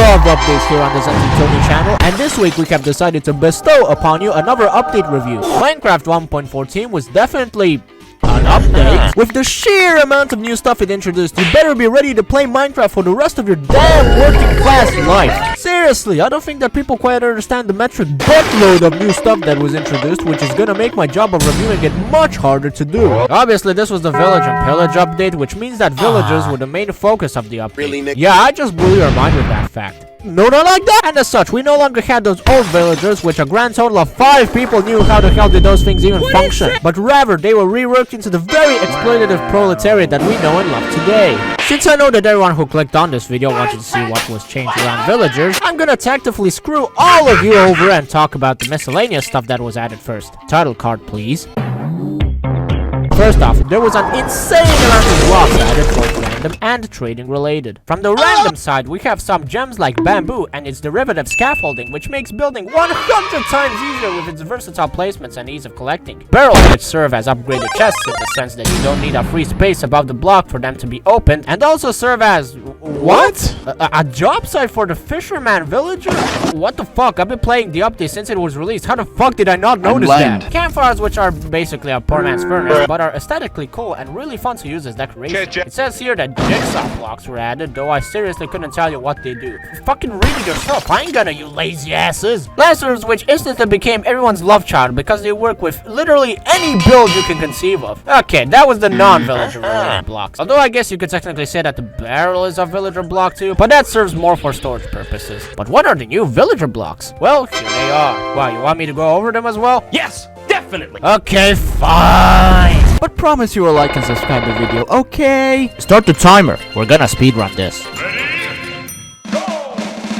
love updates here on the Tony channel, and this week we have decided to bestow upon you another update review. Minecraft 1.14 was definitely an update. With the sheer amount of new stuff it introduced, you better be ready to play Minecraft for the rest of your damn working class life. Seriously, I don't think that people quite understand the metric buttload of new stuff that was introduced, which is gonna make my job of reviewing it much harder to do. Obviously, this was the Village and Pillage update, which means that villagers were the main focus of the update. Really, Nick? Yeah, I just blew your mind with that fact. No, not like that! And as such, we no longer had those old villagers, which a grand total of 5 people knew how the hell did those things even function. But rather, they were reworked into the very exploitative proletariat that we know and love today. Since I know that everyone who clicked on this video wanted to see what was changed around villagers, I'm gonna tactfully screw all of you over and talk about the miscellaneous stuff that was added first. Title card, please. First off, there was an insane amount of blocks added, both random and trading related. From the random side, we have some gems like bamboo and its derivative scaffolding, which makes building 100 times easier with its versatile placements and ease of collecting. Barrels, which serve as upgraded chests in the sense that you don't need a free space above the block for them to be opened, and also serve as... what? A job site for the fisherman villager? What the fuck? I've been playing the update since it was released. How the fuck did I not notice that? Campfires, which are basically a poor man's furnace, but are aesthetically cool and really fun to use as decoration. It says here that jigsaw blocks were added, though I seriously couldn't tell you what they do. Fucking read it yourself. I ain't gonna, you lazy asses. Lancers, which instantly became everyone's love child because they work with literally any build you can conceive of. Okay, that was the non-villager related blocks. Although I guess you could technically say that the barrel is a villager block too, but that serves more for storage purposes. But what are the new villager blocks? Well, here they are. Wow, you want me to go over them as well? Yes! Definitely. Okay, fine. But promise you will like and subscribe the video, okay? Start the timer. We're gonna speedrun this.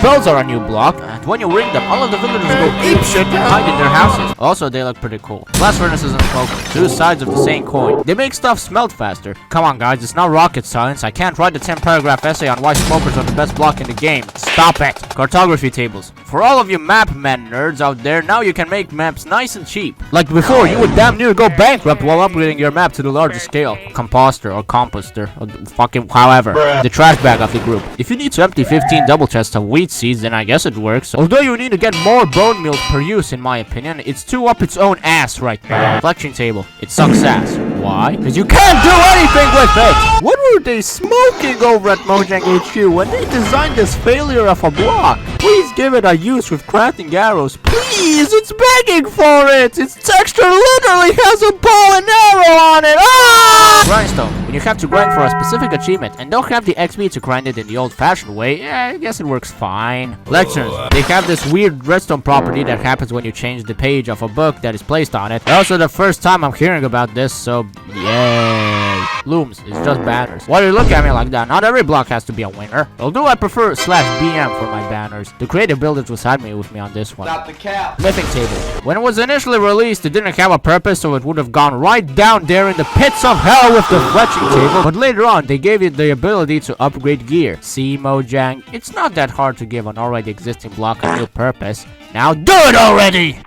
Bells are a new block, and when you ring them, all of the villagers go apeshit and hide in their houses. Also, they look pretty cool. Blast furnaces and smokers, 2 sides of the same coin. They make stuff smelt faster. Come on guys, it's not rocket science. I can't write a 10-paragraph essay on why smokers are the best block in the game. Stop it. Cartography tables. For all of you map men nerds out there, now you can make maps nice and cheap. Like before, you would damn near go bankrupt while upgrading your map to the largest scale. Composter or composter, or fucking however. The trash bag of the group. If you need to empty 15 double chests of wheat seeds, then I guess it works. Although you need to get more bone meal per use, in my opinion, it's too up its own ass right now. Reflection table. It sucks ass. Why? Because you can't do anything with it! What were they smoking over at Mojang HQ when they designed this failure of a block? Please give it a use with crafting arrows. Please! It's begging for it! Its texture literally has a bow and arrow on it! Ah! Grindstone. When you have to grind for a specific achievement and don't have the XP to grind it in the old-fashioned way, yeah, I guess it works fine. Lectures. They have this weird redstone property that happens when you change the page of a book that is placed on it. Also, the first time I'm hearing about this, so yay. Looms is just banners. Why do you look at me like that? Not every block has to be a winner. Although I prefer /BM for my banners. The creative builders will side me with me on this one. Stop the cap. Smithing table. When it was initially released, it didn't have a purpose, so it would have gone right down there in the pits of hell with the fletching table. But later on, they gave it the ability to upgrade gear. See, Mojang? It's not that hard to give an already existing block a new purpose. Now do it already!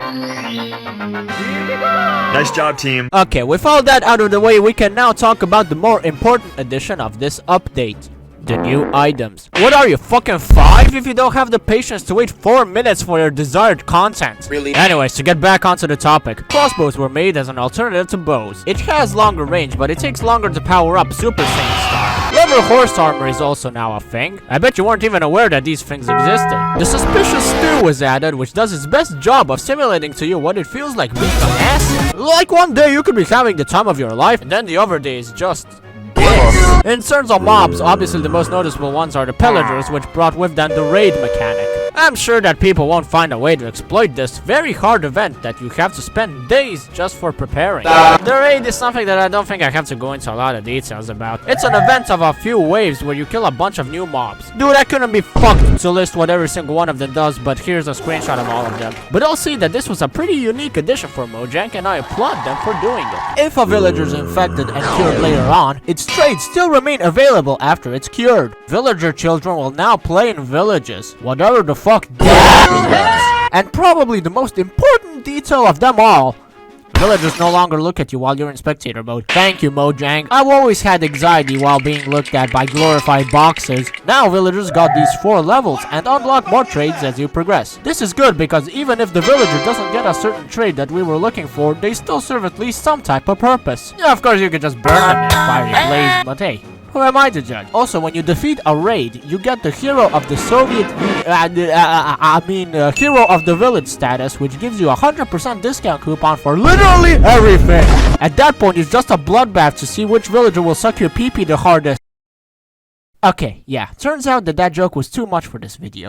Nice job, team. Okay, with all that out of the way, we can now talk about the more important addition of this update. The new items. What are you, fucking 5 if you don't have the patience to wait 4 minutes for your desired content? Really? Anyways, to get back onto the topic, crossbows were made as an alternative to bows. It has longer range, but it takes longer to power up Super Saiyan style. Leather horse armor is also now a thing. I bet you weren't even aware that these things existed. The suspicious stew was added, which does its best job of simulating to you what it feels like being on acid. Like one day you could be having the time of your life, and then the other day is just... In terms of mobs, obviously the most noticeable ones are the pillagers, which brought with them the raid mechanic. I'm sure that people won't find a way to exploit this very hard event that you have to spend days just for preparing. The raid is something that I don't think I have to go into a lot of details about. It's an event of a few waves where you kill a bunch of new mobs. Dude, I couldn't be fucked to list what every single one of them does, but here's a screenshot of all of them. But I'll see that this was a pretty unique addition for Mojang, and I applaud them for doing it. If a villager is infected and cured later on, its traits still remain available after it's cured. Villager children will now play in villages. Whatever the fuck that means. And probably the most important detail of them all, Villagers no longer look at you while you're in spectator mode. Thank you, Mojang. I've always had anxiety while being looked at by glorified boxers. Now villagers got these 4 levels and unlock more trades as you progress. This is good because even if the villager doesn't get a certain trade that we were looking for, they still serve at least some type of purpose. Yeah, of course you could just burn them in a fiery blaze, but hey. Who am I to judge? Also, when you defeat a raid, you get the Hero of the Soviet Hero of the Village status, which gives you a 100% discount coupon for literally everything. At that point, it's just a bloodbath to see which villager will suck your pee-pee the hardest. Okay, yeah, turns out that joke was too much for this video.